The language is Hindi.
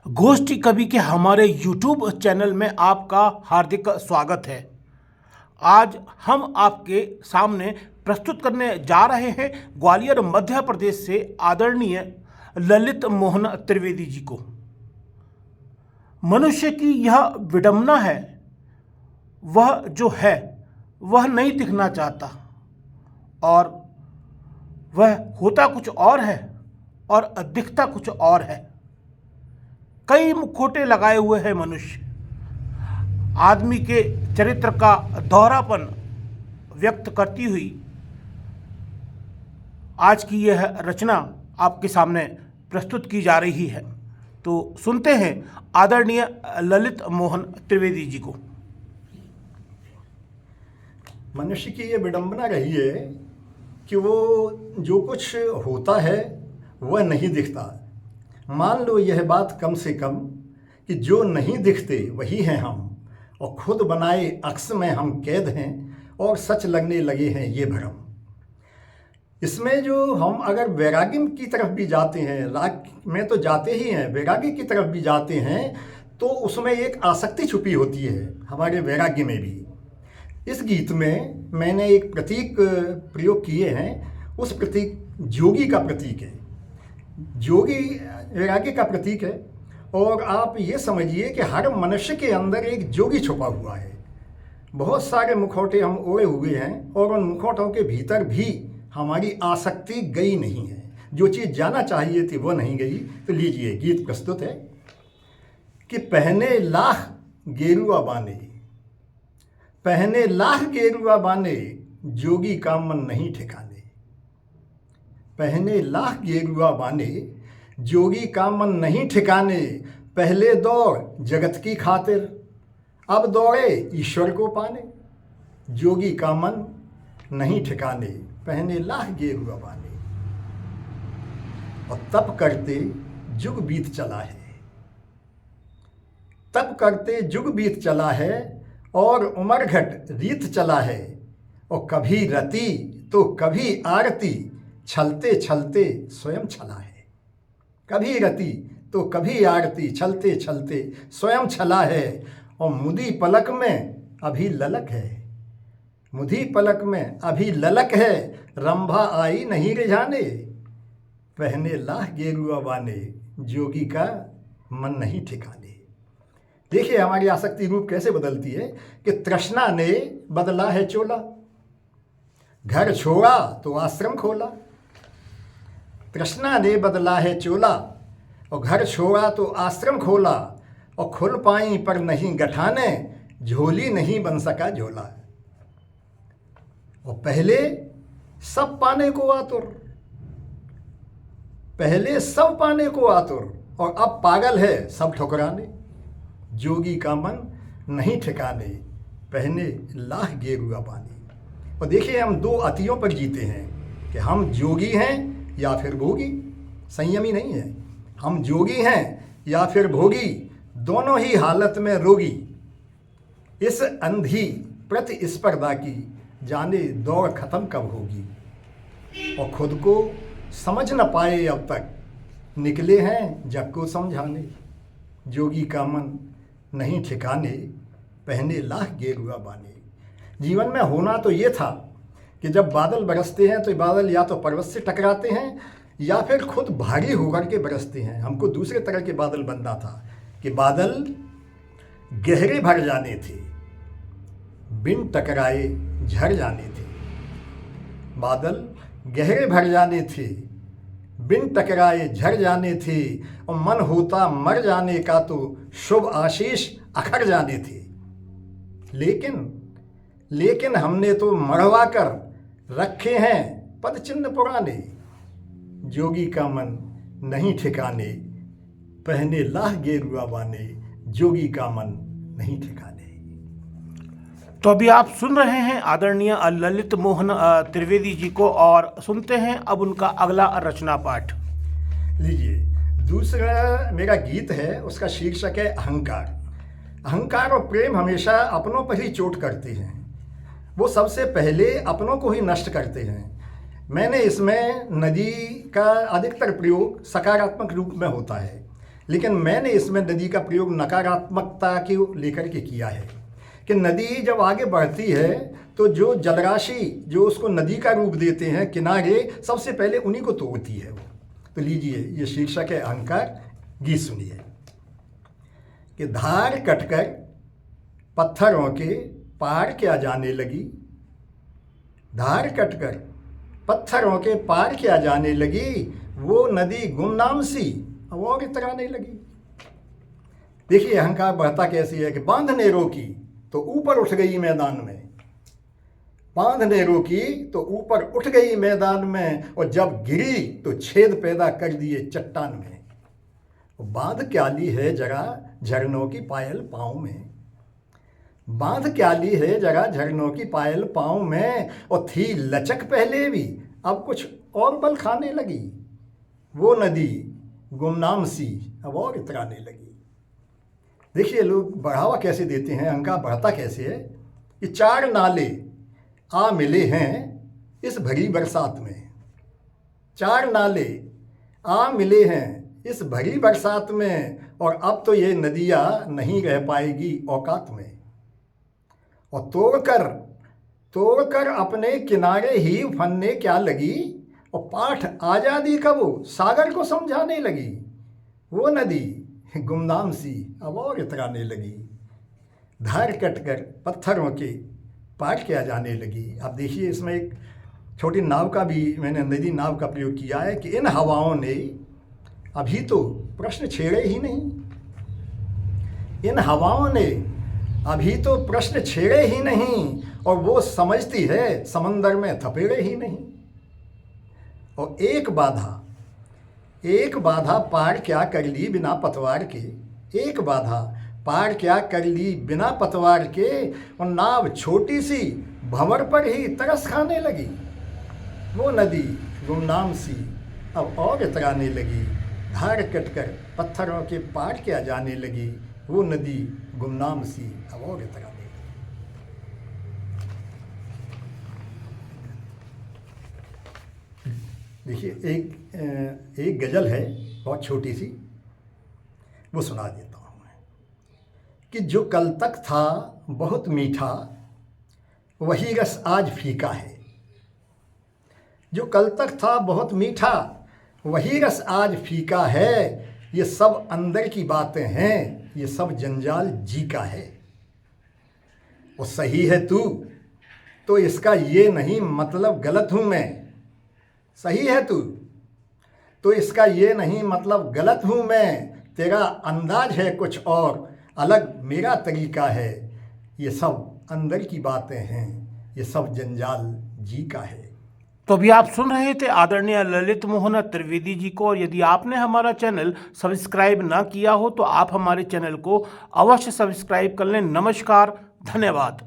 गोष्ठी कवि के हमारे YouTube चैनल में आपका हार्दिक स्वागत है। आज हम आपके सामने प्रस्तुत करने जा रहे हैं ग्वालियर मध्य प्रदेश से आदरणीय ललित मोहन त्रिवेदी जी को। मनुष्य की यह विडंबना है, वह जो है वह नहीं दिखना चाहता और वह होता कुछ और है और दिखता कुछ और है। कई मुखौटे लगाए हुए हैं मनुष्य। आदमी के चरित्र का दोहरापन व्यक्त करती हुई आज की यह रचना आपके सामने प्रस्तुत की जा रही है। तो सुनते हैं आदरणीय ललित मोहन त्रिवेदी जी को। मनुष्य की ये विडंबना रही है कि वो जो कुछ होता है वह नहीं दिखता। मान लो यह बात कम से कम कि जो नहीं दिखते वही हैं हम, और खुद बनाए अक्स में हम कैद हैं और सच लगने लगे हैं ये भ्रम। इसमें जो हम अगर वैराग्य की तरफ भी जाते हैं, राग में तो जाते ही हैं, वैराग्य की तरफ भी जाते हैं, तो उसमें एक आसक्ति छुपी होती है हमारे वैराग्य में भी। इस गीत में मैंने एक प्रतीक प्रयोग किए हैं। उस प्रतीक जोगी का प्रतीक है। जोगी वैराग्य का प्रतीक है, और आप ये समझिए कि हर मनुष्य के अंदर एक जोगी छुपा हुआ है। बहुत सारे मुखौटे हम ओढ़े हुए हैं और उन मुखौटों के भीतर भी हमारी आसक्ति गई नहीं है। जो चीज़ जाना चाहिए थी वो नहीं गई। तो लीजिए गीत प्रस्तुत है कि पहने लाख गेरुआ बाने, पहने लाख गेरुआ बाने, जोगी का मन नहीं ठिकाने। पहने लाख गेरुआ बाने, जोगी का मन नहीं ठिकाने। पहले दौड़ जगत की खातिर, अब दौड़े ईश्वर को पाने। जोगी का मन नहीं ठिकाने, पहने लाख गेरुआ बाने। और तप करते जुग बीत चला है, तप करते जुग बीत चला है, और उमर घट रीत चला है। और कभी रति तो कभी आरती, छलते छलते स्वयं छला है। कभी रति तो कभी आरती, छलते छलते स्वयं छला है। और मुदी पलक में अभी ललक है, मुदी पलक में अभी ललक है। रंभा आई नहीं रिझाने, पहने लाख गेरुआ बाने, जोगी का मन नहीं ठिकाने। देखिए हमारी आसक्ति रूप कैसे बदलती है कि तृष्णा ने बदला है चोला, घर छोड़ा तो आश्रम खोला। तृष्णा ने बदला है चोला, और घर छोड़ा तो आश्रम खोला। और खुल पाई पर नहीं गठाने, झोली नहीं बन सका झोला। और पहले सब पाने को आतुर, पहले सब पाने को आतुर, और अब पागल है सब ठुकराने। जोगी का मन नहीं ठिकाने, पहने लाख गेरुआ बाने। और देखिए हम दो अतियों पर जीते हैं कि हम जोगी हैं या फिर भोगी। संयमी नहीं है। हम जोगी हैं या फिर भोगी, दोनों ही हालत में रोगी। इस अंधी प्रतिस्पर्धा की जाने दौड़ खत्म कब होगी। और खुद को समझ न पाए अब तक, निकले हैं जग को समझाने। जोगी का मन नहीं ठिकाने, पहने लाख गेरुआ बाने। जीवन में होना तो ये था कि जब बादल बरसते हैं तो बादल या तो पर्वत से टकराते हैं या फिर खुद भारी होकर के बरसते हैं। हमको दूसरे तरह के बादल बनना था कि बादल गहरे भर जाने थे, बिन टकराए झर जाने थे। बादल गहरे भर जाने थे, बिन टकराए झर जाने थे। और मन होता मर जाने का तो शुभ आशीष अखर जाने थे। लेकिन हमने तो मढ़वा कर रखे हैं पद चिन्ह पुराने। जोगी का मन नहीं ठिकाने, पहने लाख गेरुआ बाने। जोगी का मन नहीं ठिकाने। तो अभी आप सुन रहे हैं आदरणीय ललित मोहन त्रिवेदी जी को, और सुनते हैं अब उनका अगला रचना पाठ। लीजिए दूसरा मेरा गीत है, उसका शीर्षक है अहंकार। अहंकार और प्रेम हमेशा अपनों पर ही चोट करते हैं। वो सबसे पहले अपनों को ही नष्ट करते हैं। मैंने इसमें नदी का अधिकतर प्रयोग सकारात्मक रूप में होता है। लेकिन मैंने इसमें नदी का प्रयोग नकारात्मकता को लेकर के किया है कि नदी जब आगे बढ़ती है तो जो जलराशि जो उसको नदी का रूप देते हैं किनारे, सबसे पहले उन्हीं को तोड़ती है वो। तो लीजिए ये शीर्षक है अहंकार, गीत सुनिए कि धार कटकर पत्थरों के पार क्या जाने लगी, धार कटकर पत्थरों के पार क्या जाने लगी, वो नदी गुमनाम सी अब और इतराने लगी। देखिए अहंकार बढ़ता कैसी है कि बांधने रोकी तो ऊपर उठ गई मैदान में, बांधने रोकी तो ऊपर उठ गई मैदान में, और जब गिरी तो छेद पैदा कर दिए चट्टान में। बांध क्या ली है जरा झरनों की पायल पाँव में, बांध क्या ली है जरा झरनों की पायल पाँव में, और थी लचक पहले भी अब कुछ और बल खाने लगी, वो नदी गुमनाम सी अब और इतराने लगी। देखिए लोग बढ़ावा कैसे देते हैं, अहंकार बढ़ता कैसे है कि 4 नाले आ मिले हैं इस भरी बरसात में, 4 नाले आ मिले हैं इस भरी बरसात में, और अब तो ये नदियाँ नहीं रह पाएगी औकात में। और तोड़कर अपने किनारे ही उफनने क्या लगी, और पाठ आज़ादी का वो सागर को समझाने लगी, वो नदी गुमनाम सी अब और इतराने लगी, धार कटकर पत्थरों के पार क्या जाने लगी। अब देखिए इसमें एक छोटी नाव का भी मैंने नदी नाव का प्रयोग किया है कि इन हवाओं ने अभी तो प्रश्न छेड़े ही नहीं, इन हवाओं ने अभी तो प्रश्न छेड़े ही नहीं, और वो समझती है समंदर में थपेड़े ही नहीं। और एक बाधा पार क्या कर ली बिना पतवार के, एक बाधा पार क्या कर ली बिना पतवार के, और नाव छोटी सी भंवर पर ही तरस खाने लगी, वो नदी गुमनाम सी अब और इतराने लगी, धार कटकर पत्थरों के पार क्या जाने लगी, वो नदी गुमनाम सी अब और इतराने लगी। देखिए एक गज़ल है बहुत छोटी सी, वो सुना देता हूँ मैं कि जो कल तक था बहुत मीठा वही रस आज फीका है, जो कल तक था बहुत मीठा वही रस आज फीका है, ये सब अंदर की बातें हैं, ये सब जंजाल जी का है। वो सही है तू तो इसका ये नहीं मतलब गलत हूँ मैं, सही है तू तो इसका ये नहीं मतलब गलत हूँ मैं, तेरा अंदाज है कुछ और अलग मेरा तरीका है, ये सब अंदर की बातें हैं, ये सब जंजाल जी का है। तो अभी आप सुन रहे थे आदरणीय ललित मोहन त्रिवेदी जी को, और यदि आपने हमारा चैनल सब्सक्राइब ना किया हो तो आप हमारे चैनल को अवश्य सब्सक्राइब कर लें। नमस्कार, धन्यवाद।